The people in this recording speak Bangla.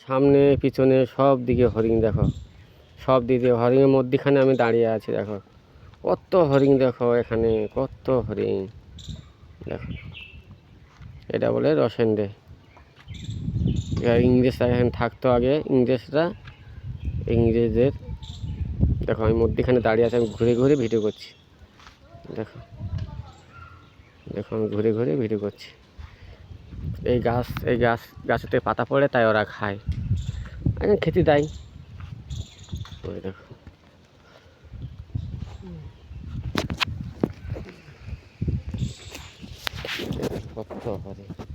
সামনে পিছনে সব দিকে হরিণ দেখো, সব দিকে হরিণের মধ্যিখানে আমি দাঁড়িয়ে আছি। দেখো কত হরিণ, দেখো এখানে কত হরিণ দেখো। এটা বলে রসেন্ডে। ইংরেজরা এখানে থাকতো আগে, ইংরেজদের। দেখো আমি মধ্যিখানে দাঁড়িয়ে আছি, আমি ঘুরে ঘুরে ভিডিও করছি। দেখো দেখো আমি ঘুরে ঘুরে ভিডিও করছি। এই গাছেতে পাতা পড়ে, তাই ওরা খায়, খেতে দেয়। ওই দেখো কত হরিণ।